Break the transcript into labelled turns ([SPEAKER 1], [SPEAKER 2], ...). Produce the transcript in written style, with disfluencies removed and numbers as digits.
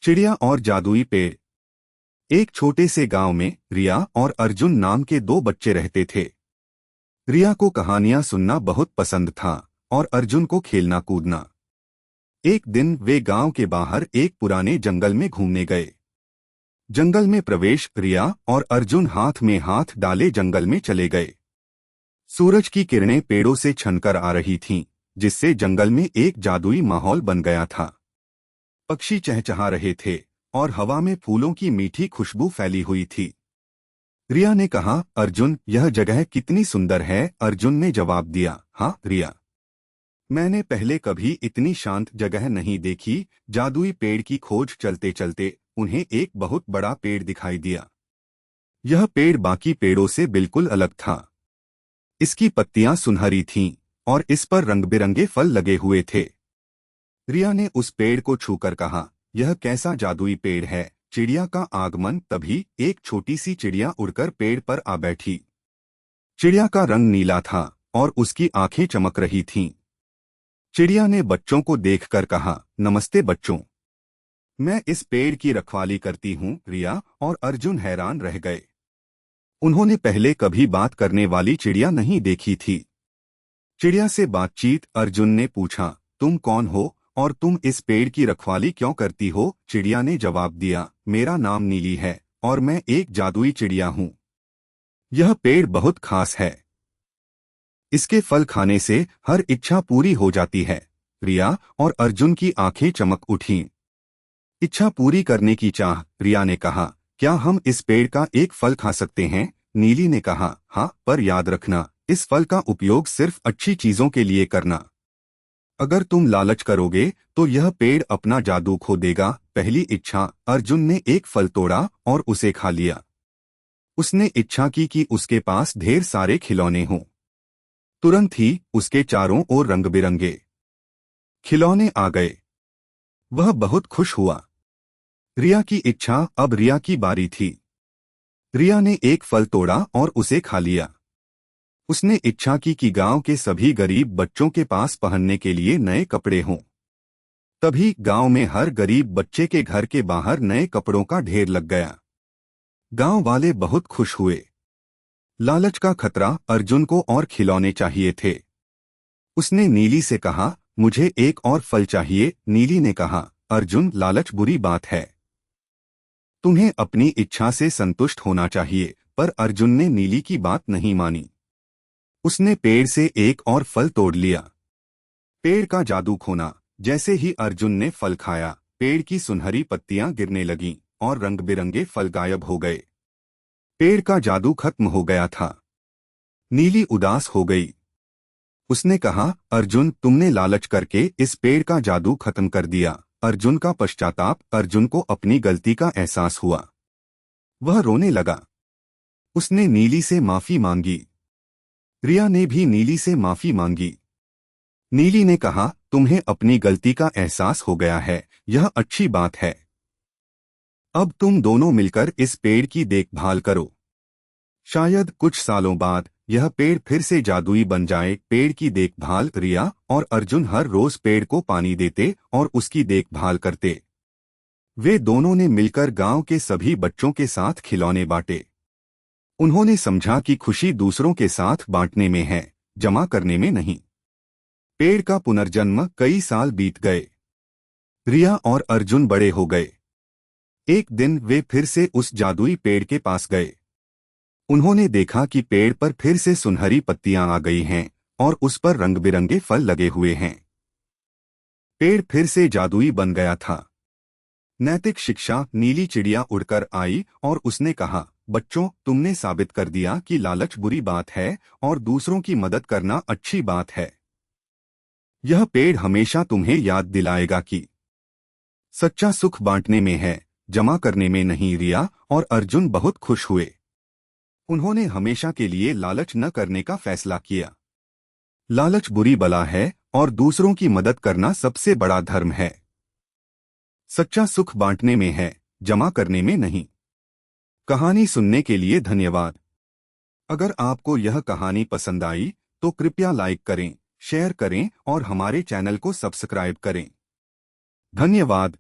[SPEAKER 1] चिड़िया और जादुई पेड़। एक छोटे से गांव में रिया और अर्जुन नाम के दो बच्चे रहते थे। रिया को कहानियां सुनना बहुत पसंद था और अर्जुन को खेलना कूदना। एक दिन वे गांव के बाहर एक पुराने जंगल में घूमने गए। जंगल में प्रवेश रिया और अर्जुन हाथ में हाथ डाले जंगल में चले गए। सूरज की किरणें पेड़ों से छनकर आ रही थीं, जिससे जंगल में एक जादुई माहौल बन गया था। पक्षी चहचहा रहे थे और हवा में फूलों की मीठी खुशबू फैली हुई थी। रिया ने कहा, अर्जुन, यह जगह कितनी सुंदर है। अर्जुन ने जवाब दिया, हाँ रिया, मैंने पहले कभी इतनी शांत जगह नहीं देखी। जादुई पेड़ की खोज चलते चलते उन्हें एक बहुत बड़ा पेड़ दिखाई दिया। यह पेड़ बाकी पेड़ों से बिल्कुल अलग था। इसकी पत्तियां सुनहरी थीं और इस पर रंग बिरंगे फल लगे हुए थे। रिया ने उस पेड़ को छूकर कहा, यह कैसा जादुई पेड़ है। चिड़िया का आगमन। तभी एक छोटी सी चिड़िया उड़कर पेड़ पर आ बैठी। चिड़िया का रंग नीला था और उसकी आंखें चमक रही थीं। चिड़िया ने बच्चों को देखकर कहा, नमस्ते बच्चों, मैं इस पेड़ की रखवाली करती हूँ। रिया और अर्जुन हैरान रह गए। उन्होंने पहले कभी बात करने वाली चिड़िया नहीं देखी थी। चिड़िया से बातचीत। अर्जुन ने पूछा, तुम कौन हो और तुम इस पेड़ की रखवाली क्यों करती हो। चिड़िया ने जवाब दिया, मेरा नाम नीली है और मैं एक जादुई चिड़िया हूँ। यह पेड़ बहुत खास है। इसके फल खाने से हर इच्छा पूरी हो जाती है। रिया और अर्जुन की आंखें चमक उठीं। इच्छा पूरी करने की चाह। रिया ने कहा, क्या हम इस पेड़ का एक फल खा सकते हैं। नीली ने कहा, हाँ, पर याद रखना, इस फल का उपयोग सिर्फ अच्छी चीजों के लिए करना। अगर तुम लालच करोगे तो यह पेड़ अपना जादू खो देगा। पहली इच्छा। अर्जुन ने एक फल तोड़ा और उसे खा लिया। उसने इच्छा की कि उसके पास ढेर सारे खिलौने हों। तुरंत ही उसके चारों ओर रंग बिरंगे खिलौने आ गए। वह बहुत खुश हुआ। रिया की इच्छा। अब रिया की बारी थी। रिया ने एक फल तोड़ा और उसे खा लिया। उसने इच्छा की कि गांव के सभी गरीब बच्चों के पास पहनने के लिए नए कपड़े हों। तभी गांव में हर गरीब बच्चे के घर के बाहर नए कपड़ों का ढेर लग गया। गांव वाले बहुत खुश हुए। लालच का खतरा। अर्जुन को और खिलौने चाहिए थे। उसने नीली से कहा, मुझे एक और फल चाहिए। नीली ने कहा, अर्जुन, लालच बुरी बात है। तुम्हें अपनी इच्छा से संतुष्ट होना चाहिए। पर अर्जुन ने नीली की बात नहीं मानी। उसने पेड़ से एक और फल तोड़ लिया। पेड़ का जादू खोना। जैसे ही अर्जुन ने फल खाया, पेड़ की सुनहरी पत्तियां गिरने लगीं और रंग बिरंगे फल गायब हो गए। पेड़ का जादू खत्म हो गया था। नीली उदास हो गई। उसने कहा, अर्जुन, तुमने लालच करके इस पेड़ का जादू खत्म कर दिया। अर्जुन का पश्चाताप। अर्जुन को अपनी गलती का एहसास हुआ। वह रोने लगा। उसने नीली से माफी मांगी। रिया ने भी नीली से माफी मांगी। नीली ने कहा, तुम्हें अपनी गलती का एहसास हो गया है, यह अच्छी बात है। अब तुम दोनों मिलकर इस पेड़ की देखभाल करो। शायद कुछ सालों बाद यह पेड़ फिर से जादुई बन जाए। पेड़ की देखभाल। रिया और अर्जुन हर रोज पेड़ को पानी देते और उसकी देखभाल करते। वे दोनों ने मिलकर गांव के सभी बच्चों के साथ खिलौने बांटे। उन्होंने समझा कि खुशी दूसरों के साथ बांटने में है, जमा करने में नहीं। पेड़ का पुनर्जन्म। कई साल बीत गए। रिया और अर्जुन बड़े हो गए। एक दिन वे फिर से उस जादुई पेड़ के पास गए। उन्होंने देखा कि पेड़ पर फिर से सुनहरी पत्तियां आ गई हैं और उस पर रंग बिरंगे फल लगे हुए हैं। पेड़ फिर से जादुई बन गया था। नैतिक शिक्षा। नीली चिड़िया उड़कर आई और उसने कहा, बच्चों, तुमने साबित कर दिया कि लालच बुरी बात है और दूसरों की मदद करना अच्छी बात है। यह पेड़ हमेशा तुम्हें याद दिलाएगा कि सच्चा सुख बांटने में है, जमा करने में नहीं। रिया और अर्जुन बहुत खुश हुए। उन्होंने हमेशा के लिए लालच न करने का फैसला किया। लालच बुरी बला है और दूसरों की मदद करना सबसे बड़ा धर्म है। सच्चा सुख बांटने में है, जमा करने में नहीं। कहानी सुनने के लिए धन्यवाद। अगर आपको यह कहानी पसंद आई तो कृपया लाइक करें, शेयर करें और हमारे चैनल को सब्सक्राइब करें। धन्यवाद।